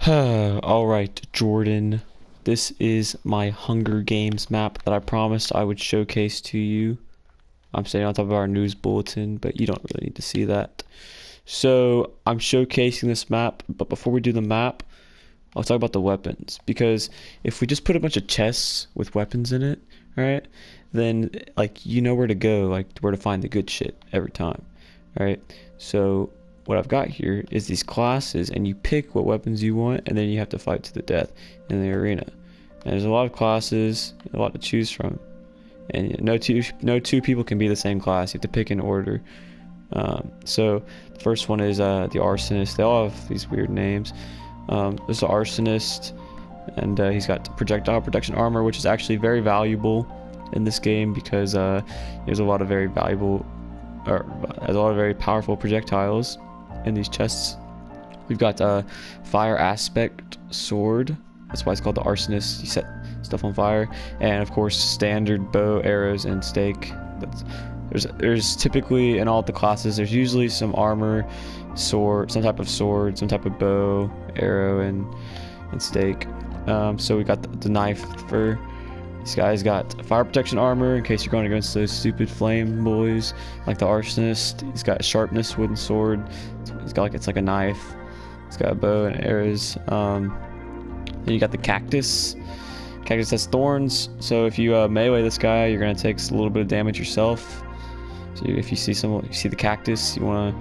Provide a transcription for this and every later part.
Alright, Jordan. This is my Hunger Games map that I promised I would showcase to you. I'm staying on top of our news bulletin, but you don't really need to see that. So, I'm showcasing this map, but before we do the map, I'll talk about the weapons. Because if we just put a bunch of chests with weapons in it, right, then, like, you know where to go, like, where to find the good shit every time, right? So, what I've got here is these classes, and you pick what weapons you want, and then you have to fight to the death in the arena. And there's a lot of classes, a lot to choose from, and no two people can be the same class. You have to pick in order. So the first one is the Arsonist. They all have these weird names. There's the Arsonist, and he's got projectile protection armor, which is actually very valuable in this game because there's a lot of very valuable, or has a lot of very powerful projectiles in these chests. We've got fire aspect sword. That's why it's called the Arsonist. You set stuff on fire, and of course standard bow, arrows, and stake. There's typically in all the classes there's usually some armor, sword, some type of sword, some type of bow, arrow, and stake. So we got the knife for these guys. Got fire protection armor in case you're going against those stupid flame boys like the Arsonist. He's got sharpness wooden sword. He's got it's like a knife. He's got a bow and arrows. Then you got the cactus. Cactus has thorns, so if you melee this guy, you're gonna take a little bit of damage yourself. So if you see the cactus, you wanna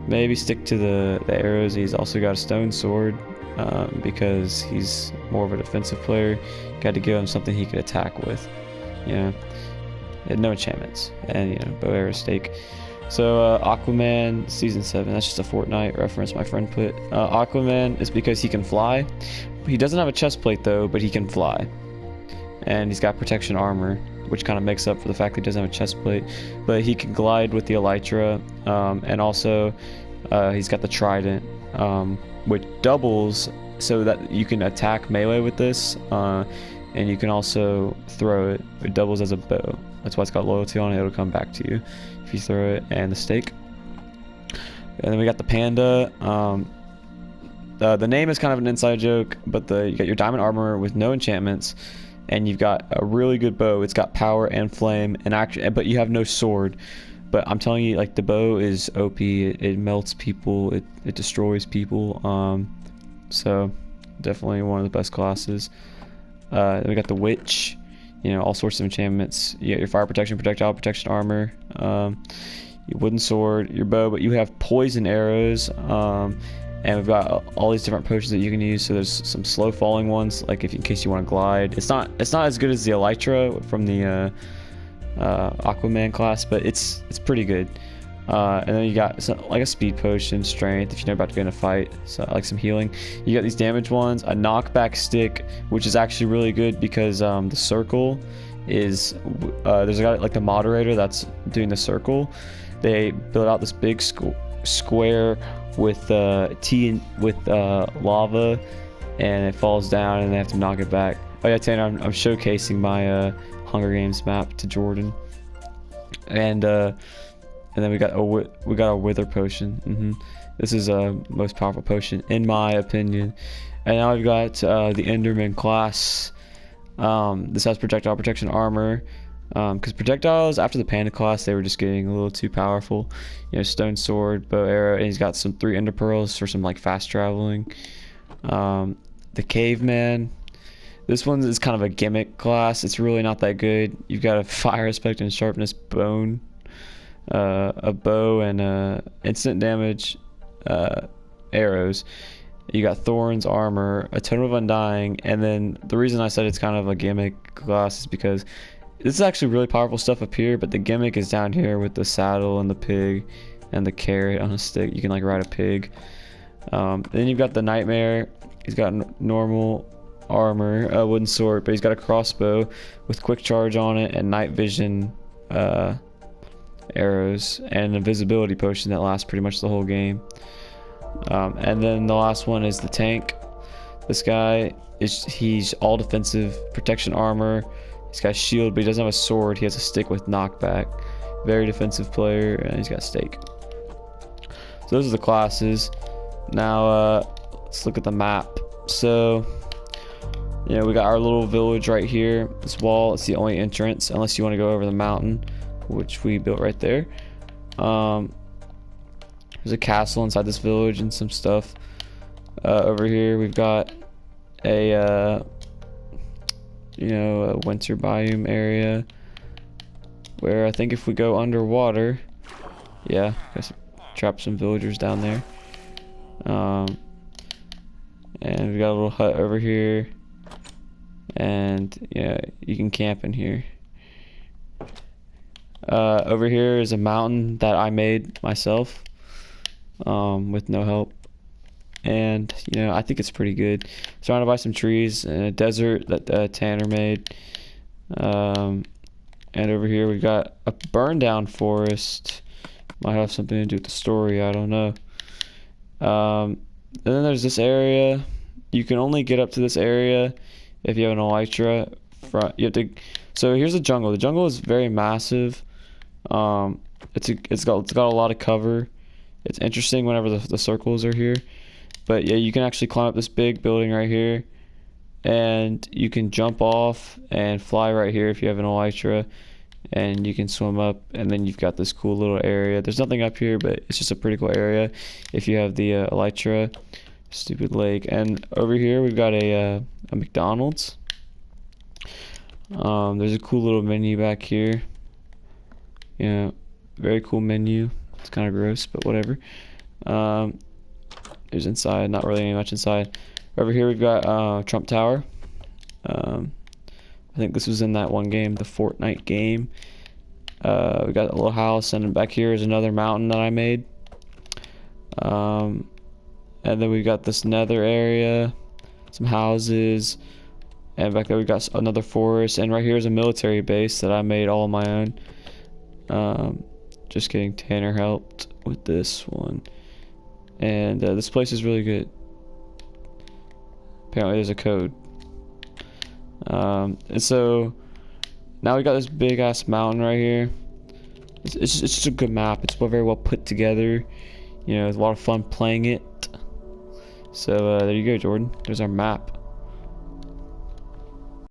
maybe stick to the arrows. He's also got a stone sword because he's more of a defensive player. Got to give him something he could attack with. You know, he had no enchantments, and bow, arrow, stake. So Aquaman season 7. That's just a Fortnite reference my friend put. Aquaman is because he can fly. He doesn't have a chest plate though, but he can fly, and he's got protection armor, which kind of makes up for the fact that he doesn't have a chest plate. But he can glide with the elytra, and also he's got the trident, which doubles so that you can attack melee with this, and you can also throw it. It doubles as a bow. That's why it's got loyalty on it. It'll come back to you if you throw it. And the stake. And then we got the panda. The name is kind of an inside joke, but you got your diamond armor with no enchantments, and you've got a really good bow. It's got power and flame, but you have no sword. But I'm telling you, like, the bow is OP. It melts people. It destroys people. So definitely one of the best classes. Then we got the witch. All sorts of enchantments. You got your fire protection, projectile protection armor, your wooden sword, your bow, but you have poison arrows. And we've got all these different potions that you can use. So there's some slow falling ones, like in case you want to glide. It's not as good as the elytra from the Aquaman class, but it's pretty good. And then you got like a speed potion, strength if you're about to get in a fight, so like some healing. You got these damage ones, a knockback stick, which is actually really good because the circle is there's a guy like the moderator that's doing the circle. They build out this big square with lava, and it falls down and they have to knock it back. Oh yeah, Tanner, I'm showcasing my Hunger Games map to Jordan, and then we got a wither potion. This is a most powerful potion in my opinion. And now I've got the Enderman class. This has projectile protection armor. Because projectiles after the panda class, they were just getting a little too powerful. Stone sword, bow, arrow, and he's got some 3 ender pearls for some like fast traveling. The caveman. This one is kind of a gimmick class. It's really not that good. You've got a fire aspect and sharpness bone, a bow, and instant damage arrows. You got thorns, armor, a tome of undying, and then the reason I said it's kind of a gimmick class is because this is actually really powerful stuff up here, but the gimmick is down here with the saddle and the pig and the carrot on a stick. You can like ride a pig. Then you've got the nightmare. He's got normal armor, a wooden sword, but he's got a crossbow with quick charge on it and night vision arrows and an invisibility potion that lasts pretty much the whole game. And then the last one is the tank. This guy he's all defensive, protection armor. He's got a shield, but he doesn't have a sword. He has a stick with knockback. Very defensive player, and he's got stake. So those are the classes. Now let's look at the map. So, you know, we got our little village right here. This wall, it's the only entrance, unless you want to go over the mountain, which we built right there. There's a castle inside this village and some stuff. Over here, we've got a, you know, a winter biome area where I think if we go underwater, yeah, guess trap some villagers down there. And we got a little hut over here, and yeah, you can camp in here. Over here is a mountain that I made myself, with no help, and you know, I think it's pretty good. Surrounded by some trees and a desert that Tanner made. And over here we got a burned down forest. Might have something to do with the story, I don't know. And then there's this area. You can only get up to this area if you have an elytra. You have to. So here's the jungle. The jungle is very massive. It's got a lot of cover. It's interesting whenever the circles are here. But yeah, you can actually climb up this big building right here, and you can jump off and fly right here if you have an elytra, and you can swim up, and then you've got this cool little area. There's nothing up here, but it's just a pretty cool area if you have the elytra. Stupid lake. And over here we've got a McDonald's. There's a cool little menu back here. Yeah, very cool menu. It's kind of gross, but whatever. There's inside, not really much inside. Over here we've got Trump Tower. I think this was in that one game, the Fortnite game. We got a little house, and back here is another mountain that I made. And then we've got this nether area, some houses, and back there we got another forest, and right here is a military base that I made all on my own. Just kidding, Tanner helped with this one. And this place is really good. Apparently there's a code. And so now we got this big ass mountain right here. It's just a good map. It's very well put together. You know, it's a lot of fun playing it. So there you go, Jordan. There's our map.